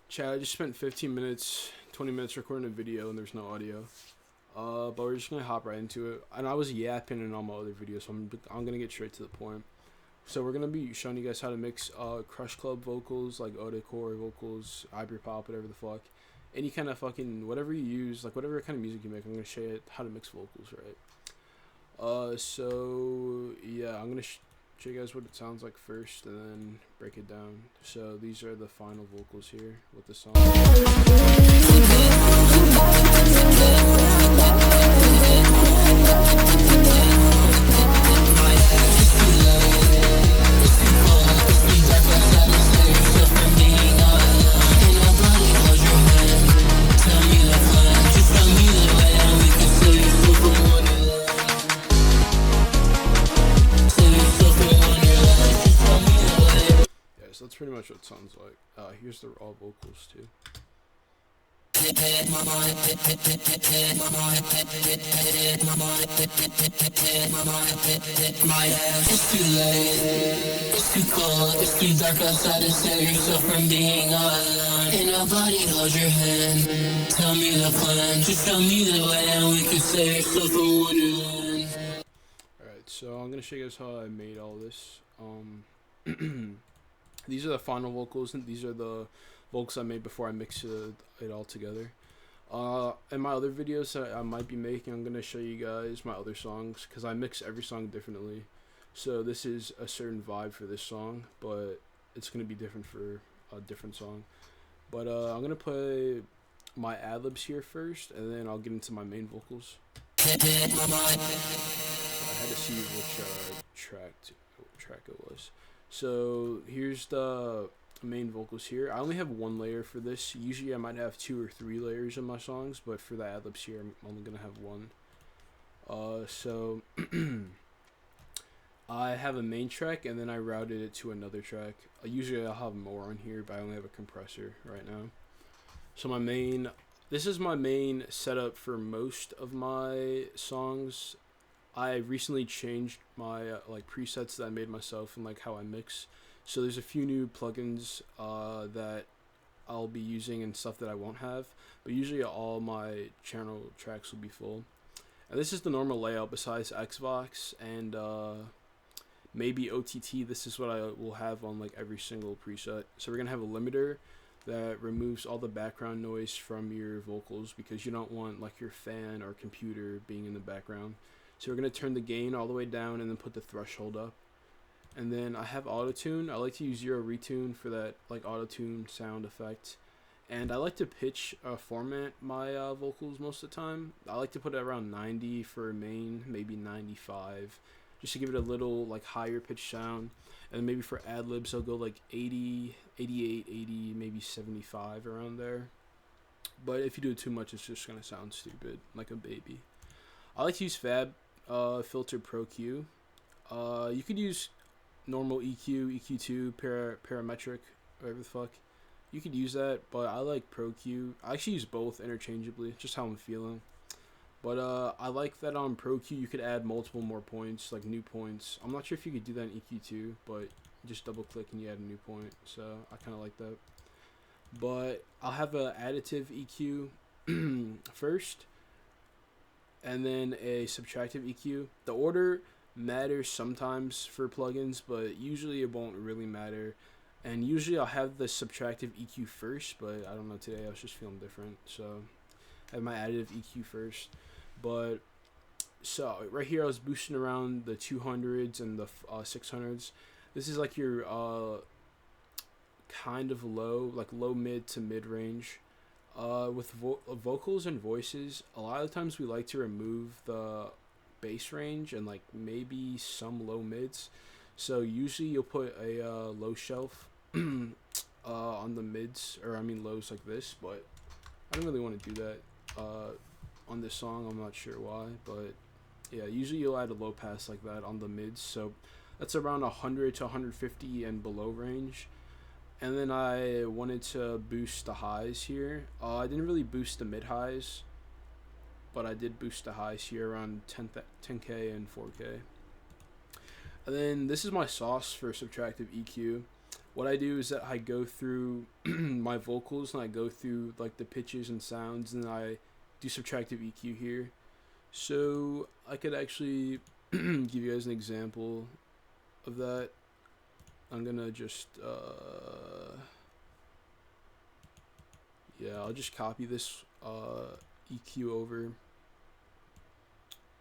Chat, I just spent 15 minutes, 20 minutes recording a video and there's no audio. But we're just gonna hop right into it. And I was yapping in all my other videos, so I'm gonna get straight to the point. So we're gonna be showing you guys how to mix Krushclub vocals, like Odecore vocals, hyperpop, whatever the fuck. Any kind of fucking, whatever you use, like whatever kind of music you make, I'm gonna show you how to mix vocals, right? So yeah, I'm gonna show you guys what it sounds like first and then break it down. So these are the final vocals here with the song. So that's pretty much what it sounds like. Here's the raw vocals too. It's too late, it's too cold, it's too dark outside to save yourself from being all alone. Ain't nobody hold your hand, tell me the plan, just show me the way and we can save yourself from wonderland. Alright, so I'm gonna show you guys how I made all this. These are the final vocals, and these are the vocals I made before I mixed it all together. In my other videos that I might be making, I'm going to show you guys my other songs, because I mix every song differently. So this is a certain vibe for this song, but it's going to be different for a different song. But I'm going to play my ad-libs here first, and then I'll get into my main vocals. I had to see which track it was. So here's the main vocals here. I only have one layer for this. Usually I might have 2 or 3 layers in my songs, but for the ad-libs here I'm only gonna have one. So I have a main track and then I routed it to another track. Usually I'll have more on here, but I only have a compressor right now. So this is my main setup for most of my songs. I recently changed my presets that I made myself and like how I mix. So there's a few new plugins that I'll be using and stuff that I won't have. But usually all my channel tracks will be full. And this is the normal layout besides Xbox and maybe OTT. This is what I will have on like every single preset. So we're going to have a limiter that removes all the background noise from your vocals because you don't want like your fan or computer being in the background. So we're going to turn the gain all the way down and then put the threshold up. And then I have auto-tune. I like to use zero retune for that like auto-tune sound effect. And I like to pitch format my vocals most of the time. I like to put it around 90 for main, maybe 95. Just to give it a little like higher pitch sound. And maybe for ad-libs I'll go like 80, 88, 80, maybe 75 around there. But if you do it too much it's just going to sound stupid, like a baby. I like to use Fab Filter Pro Q. You could use normal EQ, EQ2, parametric, whatever the fuck. You could use that, but I like Pro Q. I actually use both interchangeably, just how I'm feeling. But I like that on Pro Q you could add multiple more points, like new points. I'm not sure if you could do that in EQ2, but just double click and you add a new point. So I kind of like that. But I'll have a additive EQ first, and then a subtractive EQ. The order matters sometimes for plugins, but usually it won't really matter. And usually I'll have the subtractive EQ first, but I don't know, today I was just feeling different, so I have my additive EQ first. But so right here I was boosting around the 200s and the 600s. This is like your kind of low, like low mid to mid range. With vocals and voices, a lot of the times we like to remove the bass range and like maybe some low mids. So usually you'll put a low shelf on the mids, or I mean lows like this, but I don't really want to do that on this song. I'm not sure why, but yeah, usually you'll add a low pass like that on the mids. So that's around 100 to 150 and below range. And then I wanted to boost the highs here. I didn't really boost the mid highs, but I did boost the highs here around 10K and 4K. And then this is my sauce for subtractive EQ. what I do is that I go through my vocals and I go through like the pitches and sounds, and I do subtractive EQ here. So I could actually give you guys an example of that. I'm gonna just yeah, I'll just copy this EQ over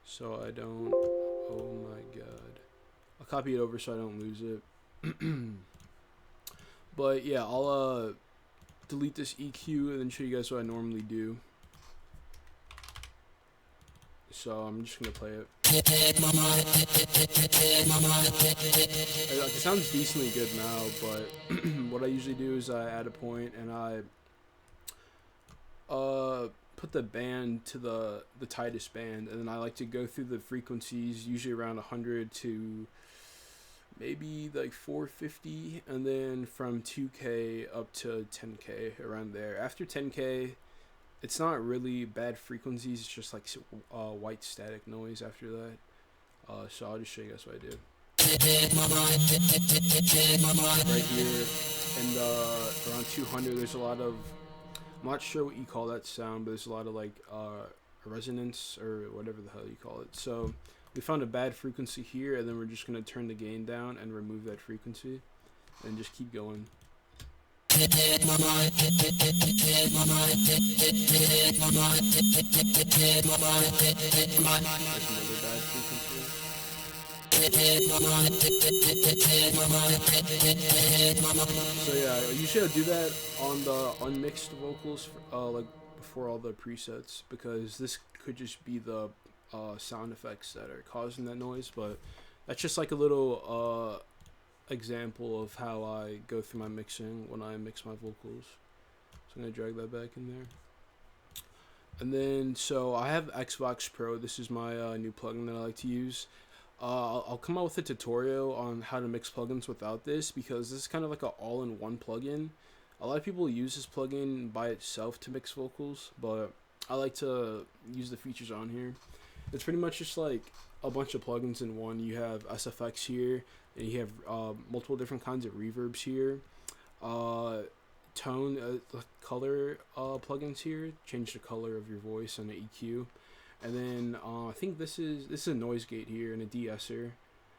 so I don't, oh my god, I'll copy it over so I don't lose it. But yeah, I'll delete this EQ and then show you guys what I normally do. So I'm just gonna play it. It sounds decently good now, but what I usually do is I add a point and I put the band to the tightest band, and then I like to go through the frequencies, usually around 100 to maybe like 450, and then from 2K up to 10K, around there. After 10K, it's not really bad frequencies, it's just like white static noise after that. So I'll just show you guys what I do. Right here, and around 200, there's a lot of, I'm not sure what you call that sound, but there's a lot of like resonance or whatever the hell you call it. So we found a bad frequency here, and then we're just going to turn the gain down and remove that frequency and just keep going. That's another bad frequency. So yeah, usually I'll do that on the unmixed vocals, like before all the presets, because this could just be the sound effects that are causing that noise. But that's just like a little example of how I go through my mixing when I mix my vocals. So I'm gonna drag that back in there. And then, so I have Xbox Pro. This is my new plugin that I like to use. I'll come out with a tutorial on how to mix plugins without this, because this is kind of like an all-in-one plugin. A lot of people use this plugin by itself to mix vocals, but I like to use the features on here. It's pretty much just like a bunch of plugins in one. You have SFX here, and you have multiple different kinds of reverbs here. Tone, color plugins here, change the color of your voice and the EQ. And then I think this is a noise gate here, and a de-esser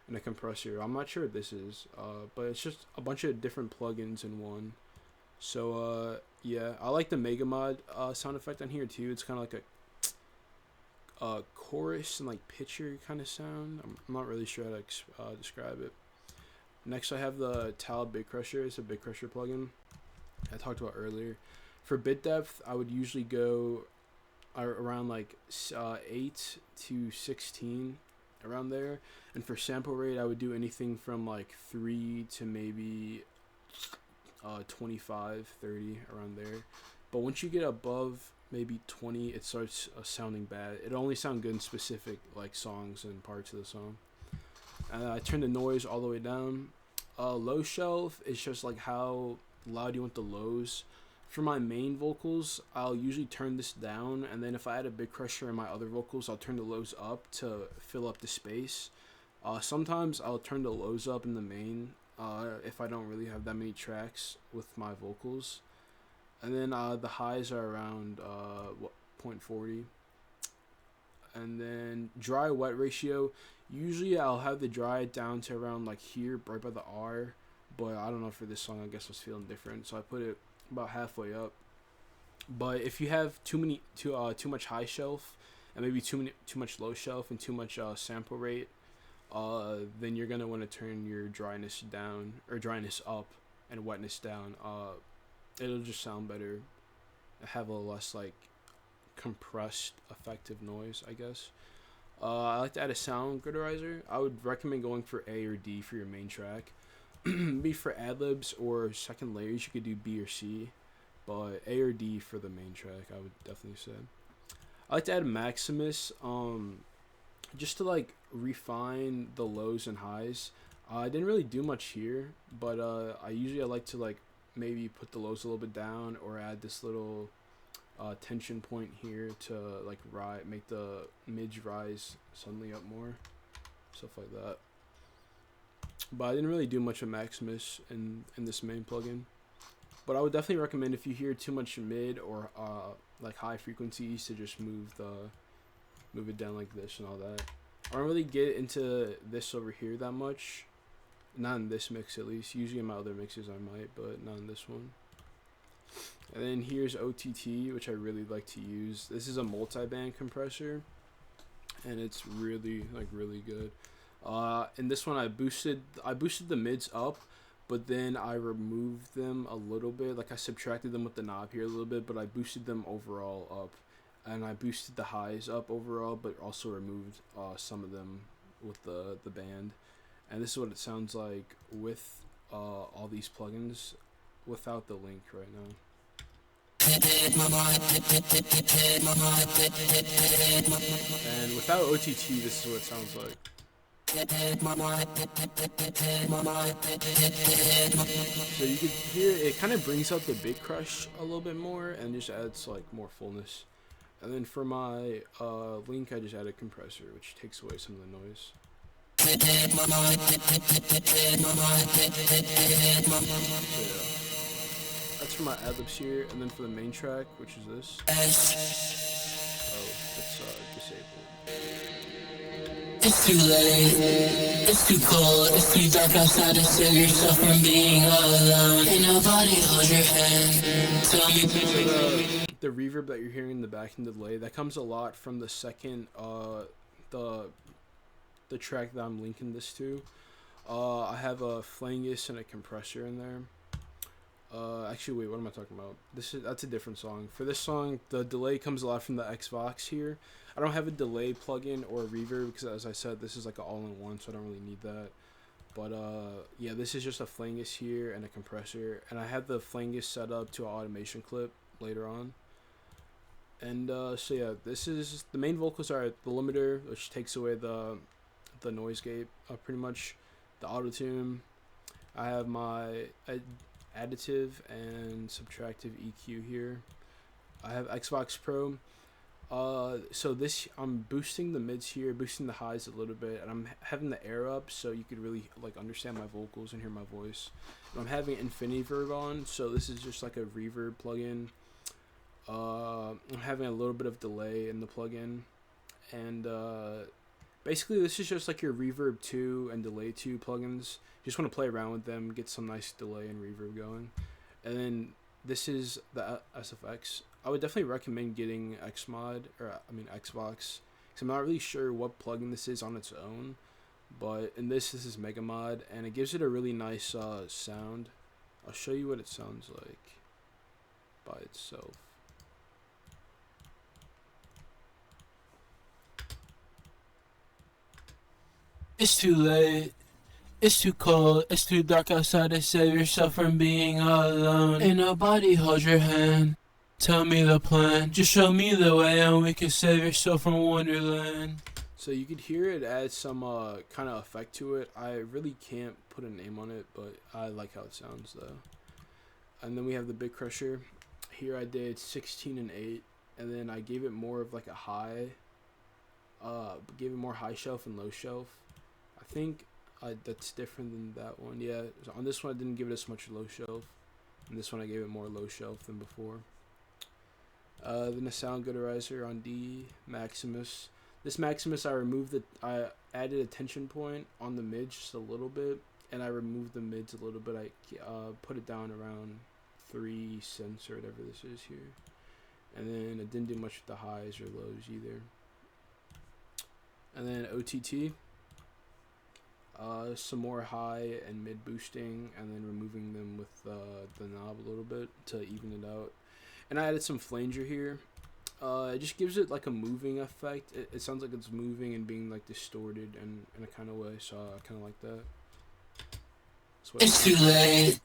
and a compressor. I'm not sure what this is, but it's just a bunch of different plugins in one. So yeah, I like the Mega Mod sound effect on here too. It's kind of like a chorus and like pitcher kind of sound. I'm not really sure how to describe it. Next, I have the Tal Bit Crusher. It's a Bit Crusher plugin I talked about earlier. For bit depth, I would usually go around like 8 to 16, around there. And for sample rate, I would do anything from like 3 to maybe 25, 30, around there. But once you get above maybe 20, it starts sounding bad. It only sounds good in specific like songs and parts of the song. And I turn the noise all the way down. Low shelf is just like how loud you want the lows. For my main vocals, I'll usually turn this down, and then if I add a bit crusher in my other vocals, I'll turn the lows up to fill up the space. Sometimes I'll turn the lows up in the main if I don't really have that many tracks with my vocals. And then the highs are around 0.40. And then dry wet ratio, usually I'll have the dry down to around like here, right by the R, but I don't know, for this song I guess I was feeling different, so I put it about halfway up. But if you have too much high shelf and maybe too much low shelf and too much sample rate, then you're gonna want to turn your dryness down, or dryness up, and wetness down. It'll just sound better, have a less like compressed effective noise, I guess. I like to add a sound gridderizer. I would recommend going for A or D for your main track. Maybe for ad-libs or second layers you could do B or C, but A or D for the main track, I would definitely say. I like to add Maximus just to like refine the lows and highs. I didn't really do much here, but I like to like maybe put the lows a little bit down, or add this little tension point here to like make the mids rise suddenly up more, stuff like that. but I didn't really do much of Maximus in this main plugin. But I would definitely recommend, if you hear too much mid or like high frequencies, to just move it down like this and all that. I don't really get into this over here that much, not in this mix at least. Usually in my other mixes I might, but not in this one. And then here's OTT, which I really like to use. This is a multi-band compressor, and it's really good. In this one I boosted the mids up, but then I removed them a little bit. Like, I subtracted them with the knob here a little bit, but I boosted them overall up. And I boosted the highs up overall, but also removed some of them with the band. And this is what it sounds like with all these plugins without the link right now. And without OTT, this is what it sounds like. So you can hear it kind of brings out the big crush a little bit more and just adds like more fullness. And then for my link, I just added compressor, which takes away some of the noise. So yeah, that's for my ad-libs here. And then for the main track, which is this. Oh, it's disabled. It's too late, it's too cold, it's too dark outside to save yourself from being all alone. Ain't nobody hold your hand, tell me. So the reverb that you're hearing in the back and delay, that comes a lot from the second, the track that I'm linking this to. I have a flangus and a compressor in there. Actually, wait, what am I talking about? That's a different song. For this song, the delay comes a lot from the Xbox here. I don't have a delay plugin or a reverb because, as I said, this is like an all-in-one, so I don't really need that. But yeah, this is just a flangus here and a compressor, and I have the flangus set up to an automation clip later on. And so yeah, this is the main vocals are the limiter, which takes away the noise gate, pretty much the auto tune. I have my additive and subtractive EQ here. I have Xbox Pro. So this, I'm boosting the mids here, boosting the highs a little bit, and I'm having the air up so you could really like understand my vocals and hear my voice. And I'm having infinity verb on, so this is just like a reverb plugin. I'm having a little bit of delay in the plugin, and basically this is just like your reverb 2 and delay 2 plugins. You just want to play around with them, get some nice delay and reverb going. And then this is the SFX. I would definitely recommend getting Xbox, because I'm not really sure what plugin this is on its own, but in this is Megamod, and it gives it a really nice sound. I'll show you what it sounds like by itself. It's too late, it's too cold, it's too dark outside to save yourself from being all alone. Ain't nobody hold your hand, tell me the plan, just show me the way and we can save yourself from Wonderland. So you could hear it add some kind of effect to it. I really can't put a name on it, but I like how it sounds though. And then we have the Big Crusher. Here I did 16 and 8, and then I gave it more of like a high, gave it more high shelf and low shelf. I think that's different than that one. Yeah, so on this one I didn't give it as much low shelf, and this one I gave it more low shelf than before. Then the sound gooderizer on D, Maximus. This Maximus I added a tension point on the mid just a little bit, and I removed the mids a little bit. I put it down around 3 cents or whatever this is here, and then it didn't do much with the highs or lows either. And then OTT. Some more high and mid boosting, and then removing them with the knob a little bit to even it out. And I added some flanger here. It just gives it like a moving effect. It sounds like it's moving and being like distorted in a kind of way, so I kind of like that. It's too late,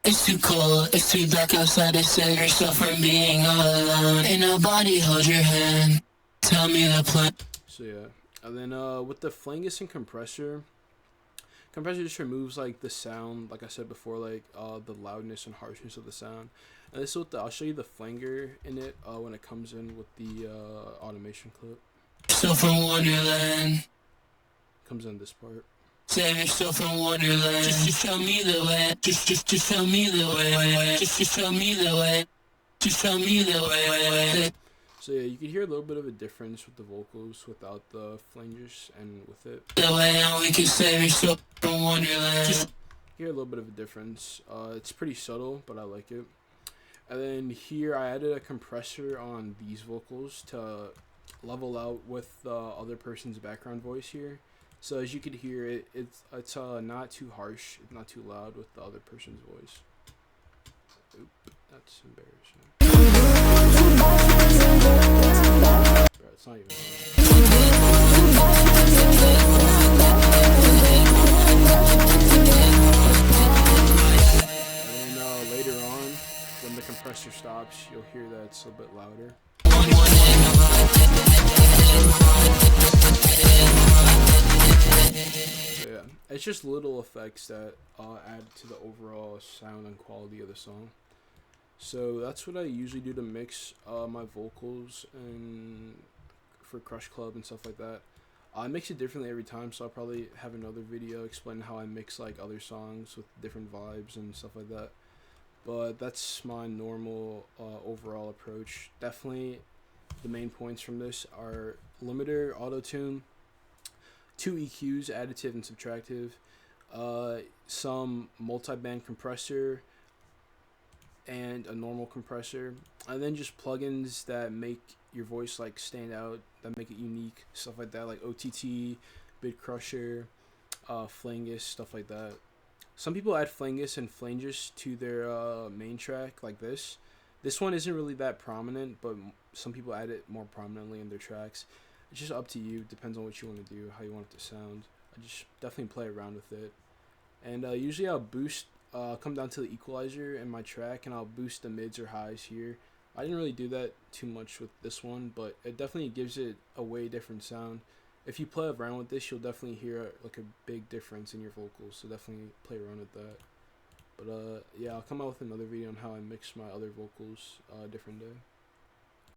it's too cold, it's too dark outside to save yourself from being all alone. Ain't nobody hold your hand, tell me the plan. So yeah, and then with the flangus and compressor just removes like the sound, like I said before, like the loudness and harshness of the sound. And this is what I'll show you the flanger in it when it comes in with the automation clip. So from Wonderland Comes in this part. Save yourself from Wonderland. Just show me the way. Just show me the way. Just show me the way. Just show me the way. So yeah, you can hear a little bit of a difference with the vocals without the flanges and with it. The way we can save yourself from Wonderland. You hear a little bit of a difference. It's pretty subtle, but I like it. And then here I added a compressor on these vocals to level out with the other person's background voice here. So as you could hear, it's not too harsh, it's not too loud with the other person's voice. Oop, that's embarrassing. Bro, it's not even And then later on, when the compressor stops, you'll hear that it's a bit louder. So yeah, it's just little effects that add to the overall sound and quality of the song. So that's what I usually do to mix my vocals and for Krushclub and stuff like that. I mix it differently every time, so I'll probably have another video explaining how I mix like other songs with different vibes and stuff like that. But that's my normal overall approach. Definitely the main points from this are limiter, auto-tune, 2 EQs, additive and subtractive, some multi-band compressor, and a normal compressor, and then just plugins that make your voice like stand out, that make it unique, stuff like that, like OTT, Bit Crusher, Flangus, stuff like that. Some people add Flangus and Flanges to their main track like this. This one isn't really that prominent, but some people add it more prominently in their tracks. It's just up to you, depends on what you want to do, how you want it to sound. I just definitely play around with it. And usually I'll boost, come down to the equalizer in my track, and I'll boost the mids or highs here. I didn't really do that too much with this one, but it definitely gives it a way different sound. If you play around with this, you'll definitely hear like a big difference in your vocals, so definitely play around with that. But yeah, I'll come out with another video on how I mix my other vocals a different day.